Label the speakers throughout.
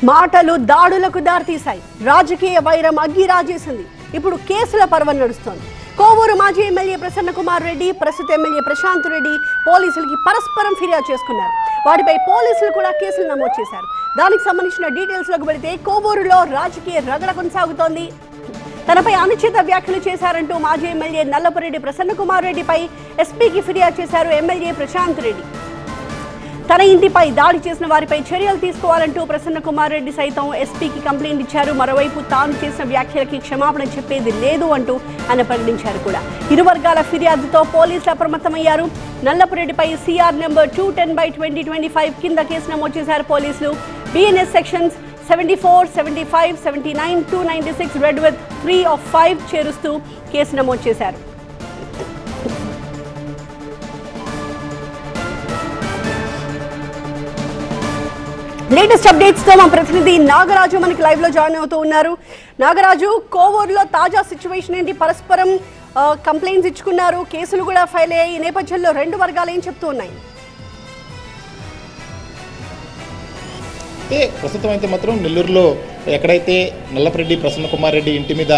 Speaker 1: మాటలు దాడులకు దారితీశాయి. రాజకీయ వైరం అగ్గిరాజేసింది. ఇప్పుడు కేసుల పర్వం నడుస్తోంది. కోవూరు మాజీ ఎమ్మెల్యే ప్రసన్న కుమార్ రెడ్డి, ప్రస్తుత ఎమ్మెల్యే ప్రశాంత్ రెడ్డి పోలీసులకి పరస్పరం ఫిర్యాదు చేసుకున్నారు. వాటిపై పోలీసులు కూడా కేసులు నమోదు చేశారు. దానికి సంబంధించిన డీటెయిల్స్లోకి వెళితే కోవూరులో రాజకీయ రగడ కొనసాగుతోంది. తనపై అనుచిత వ్యాఖ్యలు చేశారంటూ మాజీ ఎమ్మెల్యే నల్లపురెడ్డి ప్రసన్న కుమార్ రెడ్డిపై ఎస్పీకి ఫిర్యాదు చేశారు ఎమ్మెల్యే ప్రశాంత్ రెడ్డి. తన ఇంటిపై దాడి చేసిన వారిపై చర్యలు తీసుకోవాలంటూ ప్రసన్న కుమార్ రెడ్డి సైతం ఎస్పీకి కంప్లైంట్ ఇచ్చారు. మరోవైపు తాను చేసిన వ్యాఖ్యలకి క్షమాపణ చెప్పేది లేదు అంటూ ఆయన ప్రకటించారు కూడా. ఇరు వర్గాల ఫిర్యాదుతో పోలీసులు అప్రమత్తమయ్యారు. నల్లపురెడ్డిపై సిఆర్ నెంబర్ 210/2025 కింద కేసు నమోదు చేశారు పోలీసులు. BNS sections 74, 75, 79, 296 read with 3 of 5 చేరుస్తూ కేసు నమోదు చేశారు. లేటెస్ట్ అప్డేట్స్ తో మా ప్రతినిధి నాగరాజు మనకి లైవ్ లో జాయిన్ అవుతూ ఉన్నారు. నాగరాజు, కోవూరులో తాజా సిచ్యువేషన్ ఏంటి? పరస్పరం కంప్లైంట్స్ ఇచ్చుకున్నారు, కేసులు కూడా ఫైల్ అయ్యాయి. ఈ నేపథ్యంలో రెండు వర్గాలు ఏం చెప్తూ ఉన్నాయి?
Speaker 2: ప్రస్తుతం అయితే మాత్రం నెల్లూరులో ఎక్కడైతే నల్లపురెడ్డి ప్రసన్న కుమార్ రెడ్డి ఇంటి మీద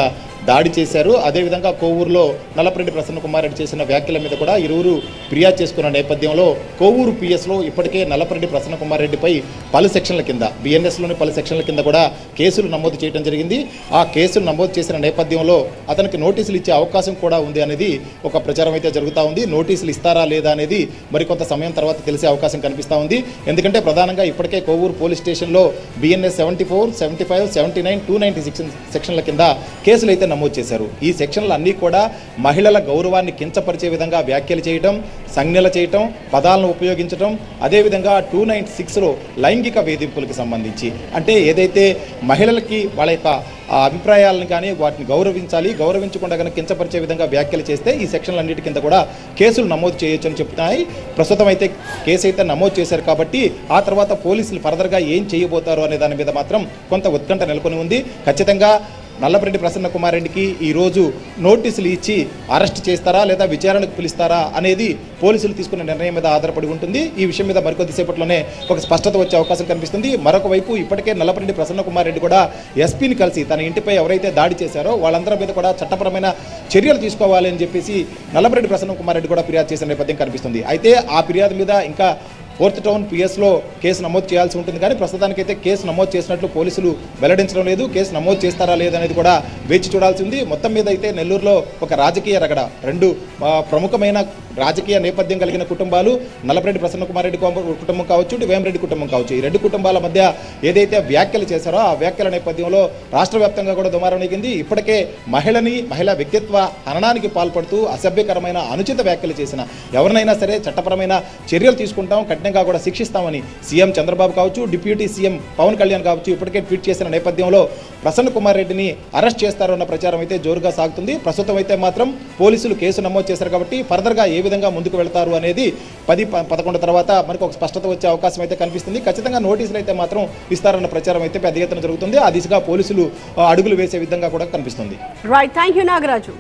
Speaker 2: దాడి చేశారు, అదేవిధంగా కోవూరులో నల్లపురెడ్డి ప్రసన్న కుమార్ రెడ్డి చేసిన వ్యాఖ్యల మీద కూడా ఇరువురు ఫిర్యాదు చేసుకున్న నేపథ్యంలో కోవూరు పిఎస్లో ఇప్పటికే నల్లపురెడ్డి ప్రసన్న కుమార్ రెడ్డిపై పలు సెక్షన్ల కింద, బిఎన్ఎస్లోని పలు సెక్షన్ల కింద కూడా కేసులు నమోదు చేయడం జరిగింది. ఆ కేసులు నమోదు చేసిన నేపథ్యంలో అతనికి నోటీసులు ఇచ్చే అవకాశం కూడా ఉంది అనేది ఒక ప్రచారం అయితే జరుగుతూ ఉంది. నోటీసులు ఇస్తారా లేదా అనేది మరికొంత సమయం తర్వాత తెలిసే అవకాశం కనిపిస్తూ ఉంది. ఎందుకంటే ప్రధానంగా ఇప్పటికే కోవూరు పోలీస్ స్టేషన్లో బిఎన్ఎస్ 74, 75, 79, 296 సెక్షన్ల కింద కేసులు అయితే నమోదు చేశారు. ఈ సెక్షన్లు అన్నీ కూడా మహిళల గౌరవాన్ని కించపరిచే విధంగా వ్యాఖ్యలు చేయటం, సంజ్ఞలు చేయటం, పదాలను ఉపయోగించడం, అదేవిధంగా 296లో లైంగిక వేధింపులకు సంబంధించి, అంటే ఏదైతే మహిళలకి వాళ్ళ యొక్క అభిప్రాయాలను కానీ వాటిని గౌరవించకుండా కనుక కించపరిచే విధంగా వ్యాఖ్యలు చేస్తే ఈ సెక్షన్లన్నిటి కింద కూడా కేసులు నమోదు చేయొచ్చు అని చెప్తున్నాయి. ప్రస్తుతం అయితే కేసు అయితే నమోదు చేశారు కాబట్టి ఆ తర్వాత పోలీసులు ఫర్దర్గా ఏం చేయబోతారు అనే దాని మీద మాత్రం కొంత ఉత్కంఠ నెలకొని ఉంది. ఖచ్చితంగా నల్లపురెడ్డి ప్రసన్న కుమార్ రెడ్డికి ఈరోజు నోటీసులు ఇచ్చి అరెస్ట్ చేస్తారా లేదా విచారణకు పిలుస్తారా అనేది పోలీసులు తీసుకున్న నిర్ణయం మీద ఆధారపడి ఉంటుంది. ఈ విషయం మీద మరికొద్దిసేపట్లోనే ఒక స్పష్టత వచ్చే అవకాశం కనిపిస్తుంది. మరొక వైపు ఇప్పటికే నల్లపురెడ్డి ప్రసన్న కుమార్ రెడ్డి కూడా ఎస్పీని కలిసి తన ఇంటిపై ఎవరైతే దాడి చేశారో వాళ్ళందరి మీద కూడా చట్టపరమైన చర్యలు తీసుకోవాలి అని చెప్పేసి నల్లపురెడ్డి ప్రసన్న కుమార్ రెడ్డి కూడా ఫిర్యాదు చేసిన నేపథ్యం కనిపిస్తుంది. అయితే ఆ ఫిర్యాదు మీద ఇంకా 4th టౌన్ పిఎస్లో కేసు నమోదు చేయాల్సి ఉంటుంది. కానీ ప్రస్తుతానికైతే కేసు నమోదు చేసినట్లు పోలీసులు వెల్లడించడం లేదు. కేసు నమోదు చేస్తారా లేదనేది కూడా వేచి చూడాల్సి ఉంది. మొత్తం మీద అయితే నెల్లూరులో ఒక రాజకీయ రగడ, రెండు ప్రముఖమైన రాజకీయ నేపథ్యం కలిగిన కుటుంబాలు, నల్లపురెడ్డి ప్రసన్న కుమార్ రెడ్డి కుటుంబం కావచ్చు, వేమిరెడ్డి కుటుంబం కావచ్చు, ఈ రెండు కుటుంబాల మధ్య ఏదైతే వ్యాఖ్యలు చేశారో ఆ వ్యాఖ్యల నేపథ్యంలో రాష్ట్ర వ్యాప్తంగా కూడా దుమారం నెగ్గింది. ఇప్పటికే మహిళా వ్యక్తిత్వ హననానికి పాల్పడుతూ అసభ్యకరమైన అనుచిత వ్యాఖ్యలు చేసిన ఎవరినైనా సరే చట్టపరమైన చర్యలు తీసుకుంటాం, కఠినంగా కూడా శిక్షిస్తామని సీఎం చంద్రబాబు కావచ్చు, డిప్యూటీ సీఎం పవన్ కళ్యాణ్ కావచ్చు ఇప్పటికే ట్వీట్ చేసిన నేపథ్యంలో ప్రసన్న కుమార్ రెడ్డిని అరెస్ట్ చేస్తారన్న ప్రచారం అయితే జోరుగా సాగుతుంది. ప్రస్తుతం అయితే మాత్రం పోలీసులు కేసు నమోదు చేశారు కాబట్టి ఫర్దర్గా ఏ విధంగా ముందుకు వెళ్తారు అనేది 10-11 తర్వాత మనకు ఒక స్పష్టత వచ్చే అవకాశం అయితే కనిపిస్తుంది. ఖచ్చితంగా నోటీసులు అయితే మాత్రం ఇస్తారన్న ప్రచారం అయితే పెద్ద ఎత్తున జరుగుతుంది. ఆ దిశగా పోలీసులు అడుగులు వేసే విధంగా కూడా కనిపిస్తుంది.
Speaker 1: Right, thank you Nagaraju.